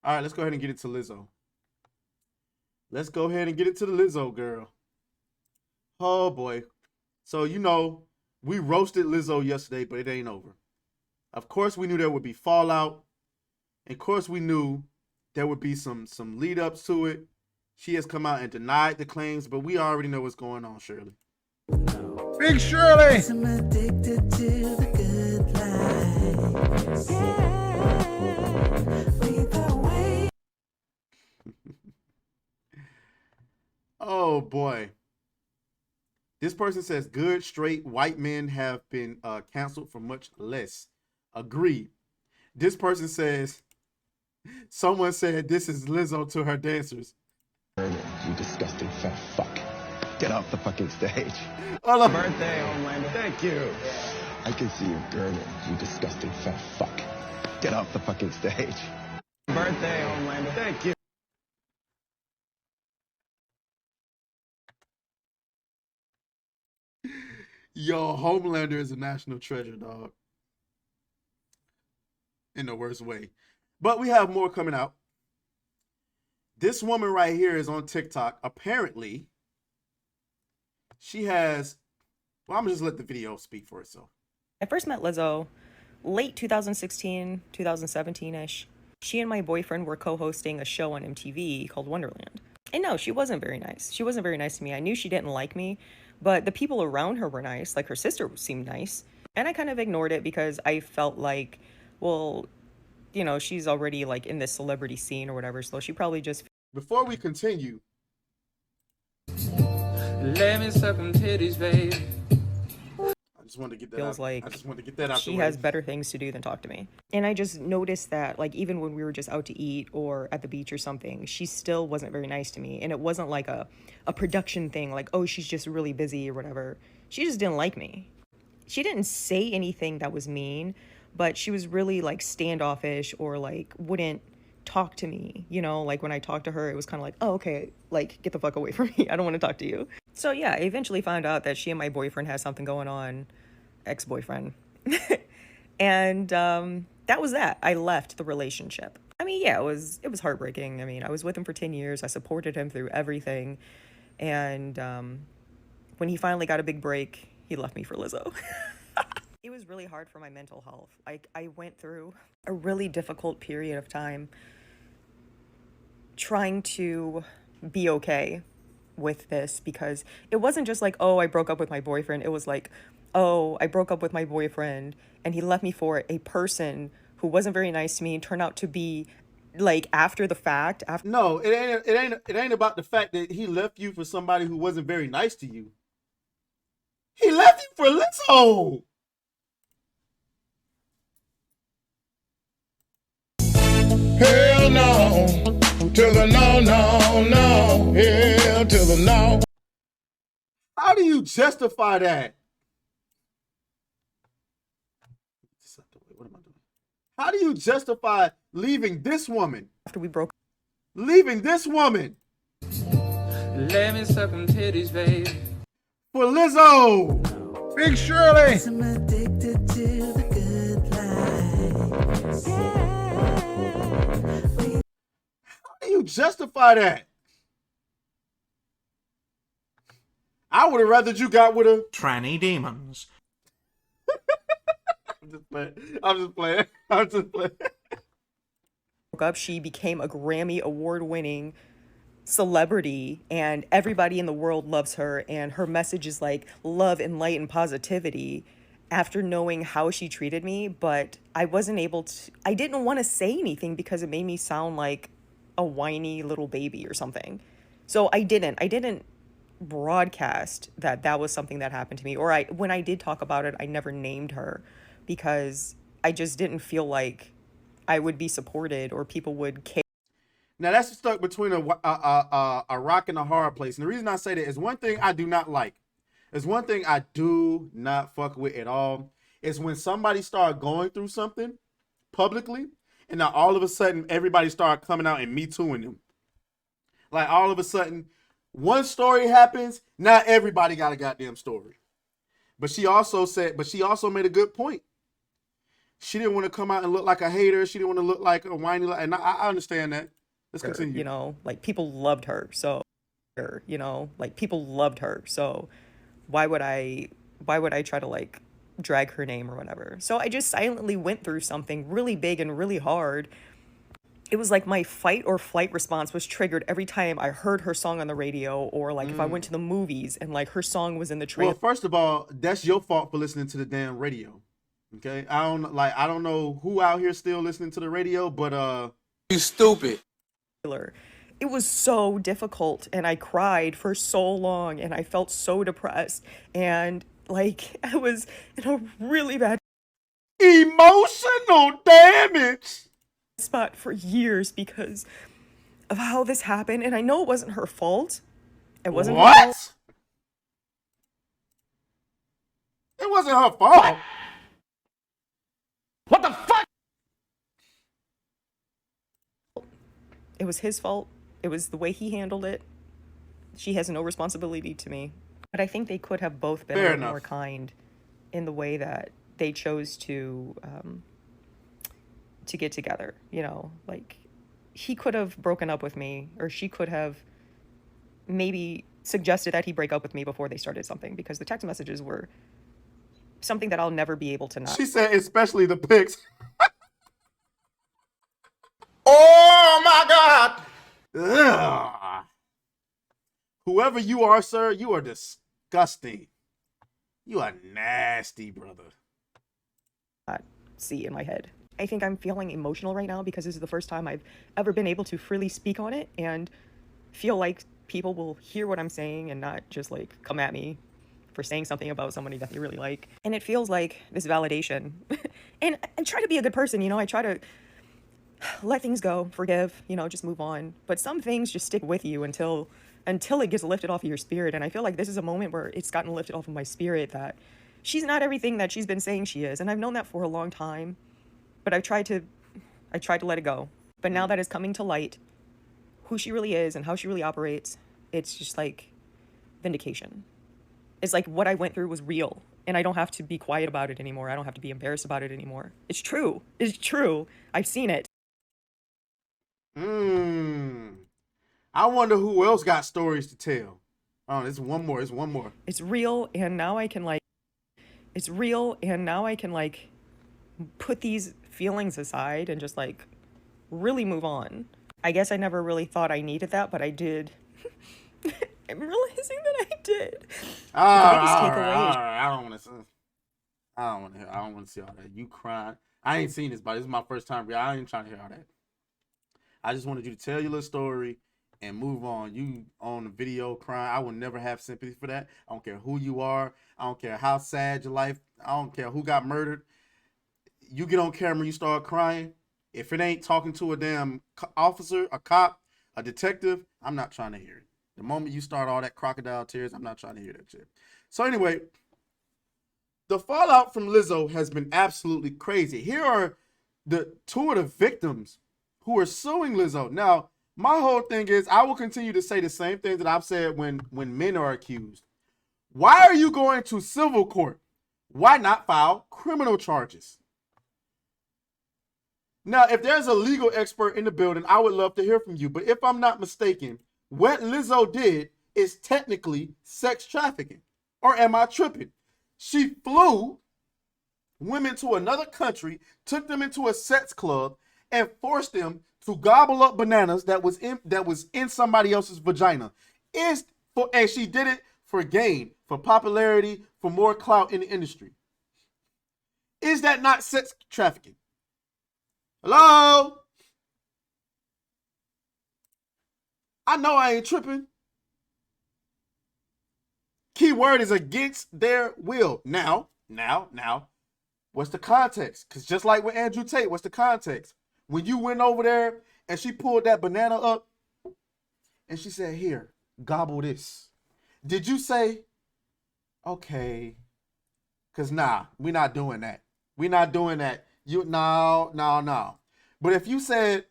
All right, let's go ahead and get it to Lizzo. Let's go ahead and get it to the Lizzo girl. Oh boy. So we roasted Lizzo yesterday, but it ain't over. Of course, we knew there would be fallout. Of course, we knew there would be some lead ups to it. She has come out and denied the claims, but we already know what's going on, Shirley. Big Shirley. I'm addicted to the good life. Yeah. Lead the way. Oh boy. This person says good straight white men have been canceled for much less. Agreed. This person says someone said this is Lizzo to her dancers. You disgusting fat fuck. Get off the fucking stage. Hold on. Birthday, Homelander. Thank you. I can see you burning, you disgusting fat fuck. Get off the fucking stage. Birthday, Homelander. Thank you. Yo, Homelander is a national treasure, dog. In the worst way. But we have more coming out. This woman right here is on TikTok. Apparently, she has... Well, I'm going to just let the video speak for itself. I first met Lizzo late 2016, 2017-ish. She and my boyfriend were co-hosting a show on MTV called Wonderland. And no, she wasn't very nice. She wasn't very nice to me. I knew she didn't like me, but the people around her were nice. Like, her sister seemed nice. And I kind of ignored it because I felt like, well, she's already like in this celebrity scene or whatever, so she probably just... Before we continue... Let me suck them titties, baby. I just wanted to get that feels out. like I just wanted to get that out she the way. has better things to do than talk to me. And I just noticed that, like, even when we were just out to eat or at the beach or something, she still wasn't very nice to me. And it wasn't like a production thing, like, oh, she's just really busy or whatever. She just didn't like me. She didn't say anything that was mean, but she was really, like, standoffish or, like, wouldn't talk to me. Like, when I talked to her, it was kind of like, oh, okay, like, get the fuck away from me. I don't want to talk to you. So, yeah, I eventually found out that she and my boyfriend had something going on. Ex-boyfriend. And that was that. I left the relationship. I mean, yeah, it was heartbreaking. I mean, I was with him for 10 years. I supported him through everything. And when he finally got a big break, he left me for Lizzo. It was really hard for my mental health. I went through a really difficult period of time trying to be okay with this, because it wasn't just like, oh, I broke up with my boyfriend. It was like, oh, I broke up with my boyfriend and he left me for a person who wasn't very nice to me and turned out to be, like, after the fact. No, it ain't about the fact that he left you for somebody who wasn't very nice to you. He left you for Lizzo. Hell no. To the no, no, no. Hell to the no. How do you justify that? What am I doing? How do you justify leaving this woman? After we broke. Leaving this woman Let me suck them titties, baby. for Lizzo. Big Shirley. I'm addicted to the good life. Yeah. How do you justify that? I would have rather you got with a tranny demons. I'm just playing. Broke up, she became a Grammy award-winning celebrity and everybody in the world loves her, and her message is like love and light and positivity. After knowing how she treated me, but I didn't want to say anything because it made me sound like a whiny little baby or something. So I didn't broadcast that was something that happened to me, or when I did talk about it, I never named her because I just didn't feel like I would be supported or people would care. Now that's stuck between a rock and a hard place. And the reason I say that is one thing I do not like. There's one thing I do not fuck with at all. Is when somebody start going through something publicly, and now all of a sudden everybody start coming out and me tooing them. Like all of a sudden, one story happens, now everybody got a goddamn story. But she also made a good point. She didn't want to come out and look like a hater. She didn't want to look like a whiny. And I understand that. Let's continue. You know, like people loved her. So, you know, like people loved her. So why would I try to like drag her name or whatever? So I just silently went through something really big and really hard. It was like my fight or flight response was triggered every time I heard her song on the radio, or like if I went to the movies and like her song was in the trailer. Well, first of all, that's your fault for listening to the damn radio. Okay, I don't know who out here still listening to the radio, but You stupid. It was so difficult, and I cried for so long, and I felt so depressed, and like I was in a really bad emotional damage spot for years because of how this happened. And I know it wasn't her fault. It wasn't her fault. What? It wasn't her fault. What the fuck? It was his fault. It was the way he handled it. She has no responsibility to me. But I think they could have both been Fair a little enough. more kind in the way that they chose to get together. You know, like he could have broken up with me, or she could have maybe suggested that he break up with me before they started something, because the text messages were something that I'll never be able to not. She said, especially the pics. Oh my God! Ugh. Whoever you are, sir, you are disgusting. You are nasty, brother. Not see in my head. I think I'm feeling emotional right now because this is the first time I've ever been able to freely speak on it and feel like people will hear what I'm saying and not just like come at me for saying something about somebody that they really like. And it feels like this validation. and try to be a good person, you know, I try to let things go, forgive, you know, just move on. But some things just stick with you until it gets lifted off of your spirit. And I feel like this is a moment where it's gotten lifted off of my spirit that she's not everything that she's been saying she is. And I've known that for a long time, but I tried to let it go. But now that it's coming to light, who she really is and how she really operates, it's just like vindication. It's like what I went through was real, and I don't have to be quiet about it anymore. I don't have to be embarrassed about it anymore. It's true. It's true. I've seen it. I wonder who else got stories to tell. Oh, it's one more. It's real, and now I can like put these feelings aside and just like really move on. I guess I never really thought I needed that, but I did. I'm realizing that I did. I don't want to see all that. You crying. I ain't seen this, but this is my first time. I ain't trying to hear all that. I just wanted you to tell your little story and move on. You on the video crying. I will never have sympathy for that. I don't care who you are. I don't care how sad your life. I don't care who got murdered. You get on camera, you start crying. If it ain't talking to a damn officer, a cop, a detective, I'm not trying to hear it. The moment you start all that crocodile tears, I'm not trying to hear that shit. So anyway, the fallout from Lizzo has been absolutely crazy. Here are the two of the victims who are suing Lizzo. Now, my whole thing is I will continue to say the same thing that I've said when men are accused. Why are you going to civil court? Why not file criminal charges? Now, if there's a legal expert in the building, I would love to hear from you. But if I'm not mistaken, what Lizzo did is technically sex trafficking. Or am I tripping? She flew women to another country, took them into a sex club, and forced them to gobble up bananas that was in somebody else's vagina. And she did it for gain, for popularity, for more clout in the industry. Is that not sex trafficking? Hello? I know I ain't tripping. Key word is against their will. Now, what's the context? Because just like with Andrew Tate, what's the context? When you went over there and she pulled that banana up and she said, here, gobble this. Did you say, okay, because we're not doing that. We're not doing that. No. But if you said,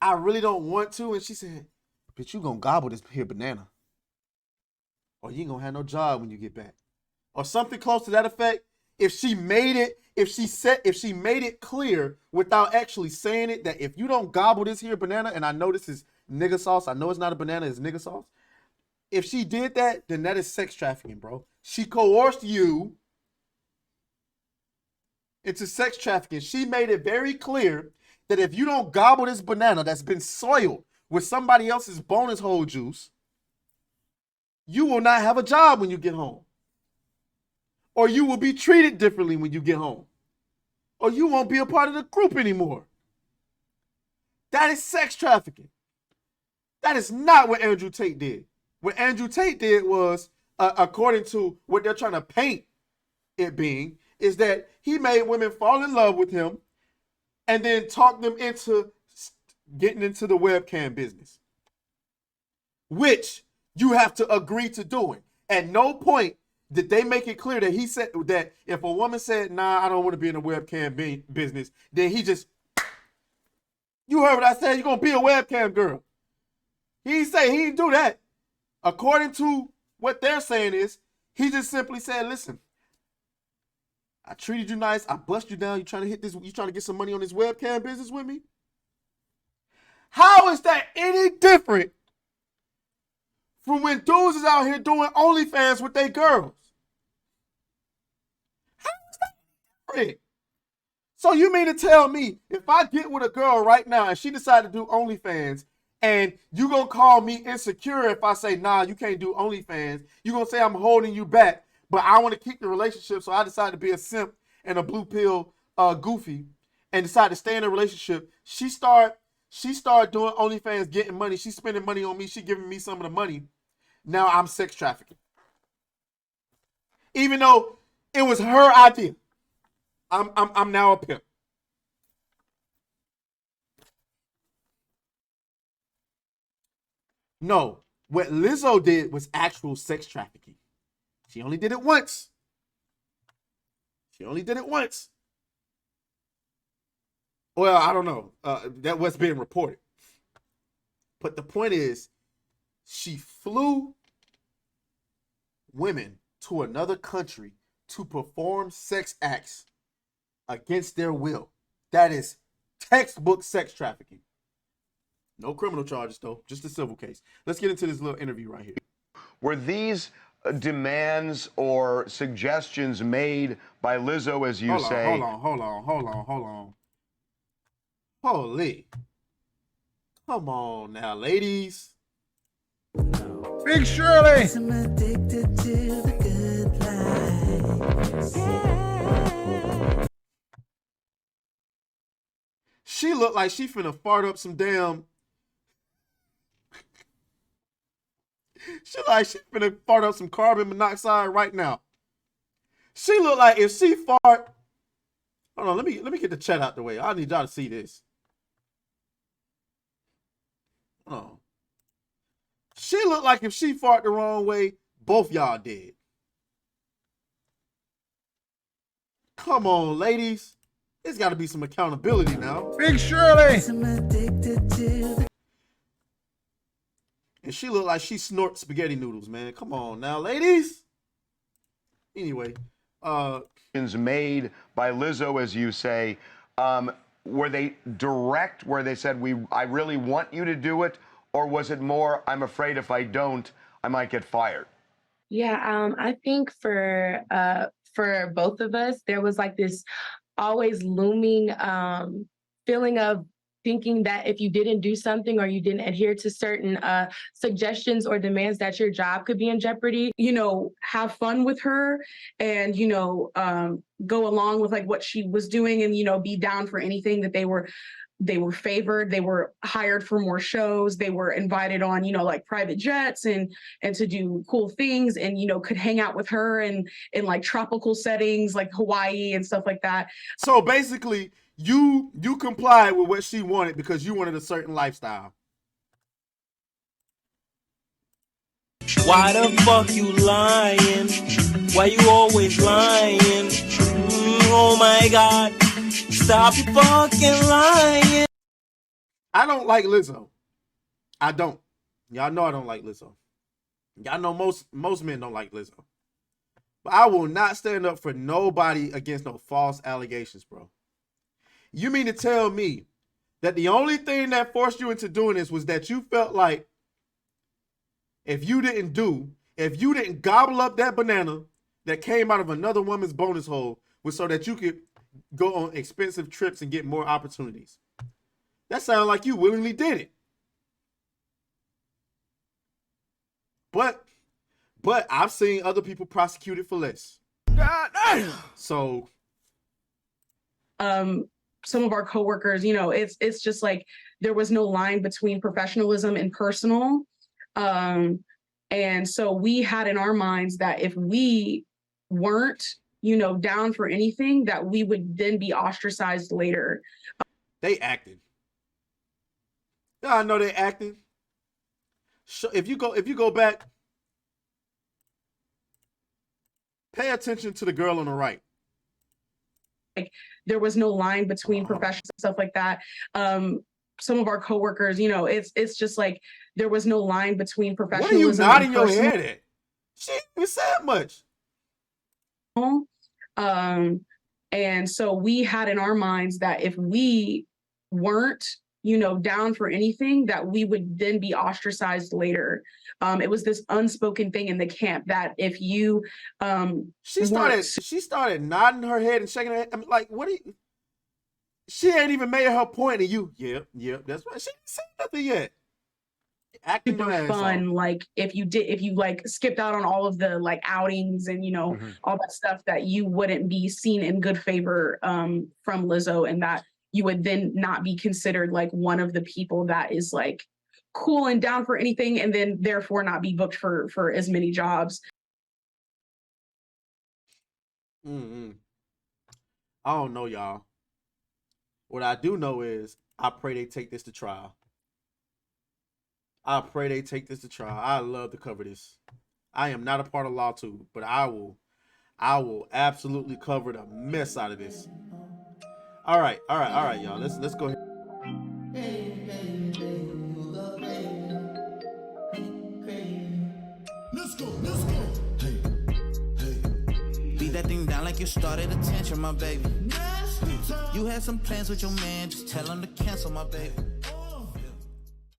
I really don't want to, and she said, but you gonna gobble this here banana, or you ain't gonna have no job when you get back, or something close to that effect, if she made it clear without actually saying it that if you don't gobble this here banana, and I know this is nigga sauce, I know it's not a banana, it's nigga sauce. If she did that, then that is sex trafficking, bro. She coerced you into sex trafficking. She made it very clear that if you don't gobble this banana that's been soiled with somebody else's bonus hole juice, you will not have a job when you get home. Or you will be treated differently when you get home. Or you won't be a part of the group anymore. That is sex trafficking. That is not what Andrew Tate did. What Andrew Tate did was, according to what they're trying to paint it being, is that he made women fall in love with him and then talk them into getting into the webcam business, which you have to agree to doing. At no point did they make it clear that he said that if a woman said, nah, I don't want to be in the webcam business, then he just, you heard what I said, you're going to be a webcam girl. He didn't do that. According to what they're saying is, he just simply said, listen, I treated you nice, I bust you down, you trying to get some money on this webcam business with me? How is that any different from when dudes is out here doing OnlyFans with their girls? How is that different? So you mean to tell me if I get with a girl right now and she decided to do OnlyFans, and you gonna call me insecure if I say, nah, you can't do OnlyFans, you gonna say I'm holding you back, but I want to keep the relationship, so I decided to be a simp and a blue pill goofy and decided to stay in a relationship. She start doing OnlyFans, getting money. She's spending money on me. She giving me some of the money. Now I'm sex trafficking. Even though it was her idea. I'm now a pimp. No, what Lizzo did was actual sex trafficking. She only did it once. Well, I don't know. That was being reported. But the point is, she flew women to another country to perform sex acts against their will. That is textbook sex trafficking. No criminal charges, though. Just a civil case. Let's get into this little interview right here. Were these demands or suggestions made by Lizzo, as you say? Hold on. Holy. Come on now, ladies. Big Shirley. I'm addicted to the good life. She looked like she finna fart up some damn. She finna fart up some carbon monoxide right now. She looked like if she fart. Hold on, let me get the chat out the way. I need y'all to see this. Hold on. She looked like if she fart the wrong way, both y'all did. Come on, ladies. There's got to be some accountability now. Big Shirley. I'm addicted to the And she looked like she snorts spaghetti noodles, man. Come on now, ladies. Anyway, Made by Lizzo, as you say, were they direct, where they said, I really want you to do it? Or was it more, I'm afraid if I don't, I might get fired? Yeah, I think for both of us, there was like this always looming feeling of thinking that if you didn't do something or you didn't adhere to certain suggestions or demands, that your job could be in jeopardy. You know, have fun with her and, you know, go along with like what she was doing and, you know, be down for anything that they were favored. They were hired for more shows. They were invited on, you know, like private jets and to do cool things and, you know, could hang out with her and in like tropical settings like Hawaii and stuff like that. so basically, you complied with what she wanted because you wanted a certain lifestyle. Why the fuck you lying? Why you always lying? Oh my God. Stop fucking lying. I don't like Lizzo. I don't. Y'all know I don't like Lizzo. Y'all know most men don't like Lizzo. But I will not stand up for nobody against no false allegations, bro. You mean to tell me that the only thing that forced you into doing this was that you felt like if you didn't gobble up that banana that came out of another woman's bonus hole was so that you could go on expensive trips and get more opportunities? That sounds like you willingly did it. But I've seen other people prosecuted for less. God damn. So some of our coworkers, you know, it's just like there was no line between professionalism and personal. And so we had in our minds that if we weren't, you know, down for anything, that we would then be ostracized later. They acted. Yeah, I know they acting. If you go back, pay attention to the girl on the right. Like there was no line between professions and stuff like that. Some of our coworkers, you know, it's just like there was no line between professionalism. What are you nodding your head at? She didn't even say much. And so we had in our minds that if we weren't, you know, down for anything, that we would then be ostracized later. It was this unspoken thing in the camp that if you she started nodding her head and shaking her head. I mean, like, what are you? She ain't even made her point, and you, yep, that's right. She didn't say nothing yet. Acting super fun, like if you like skipped out on all of the like outings and, you know, all that stuff, that you wouldn't be seen in good favor from Lizzo, and that you would then not be considered like one of the people that is like cool and down for anything, and then therefore not be booked for as many jobs. I don't know, y'all. What I do know is I pray they take this to trial. I pray they take this to trial. I love to cover this. I am not a part of Law 2, but I will absolutely cover the mess out of this. All right, y'all. Let's go ahead. Let's go. Beat that thing down like you started attention, my baby. You had some plans with your man, just tell him to cancel, my baby.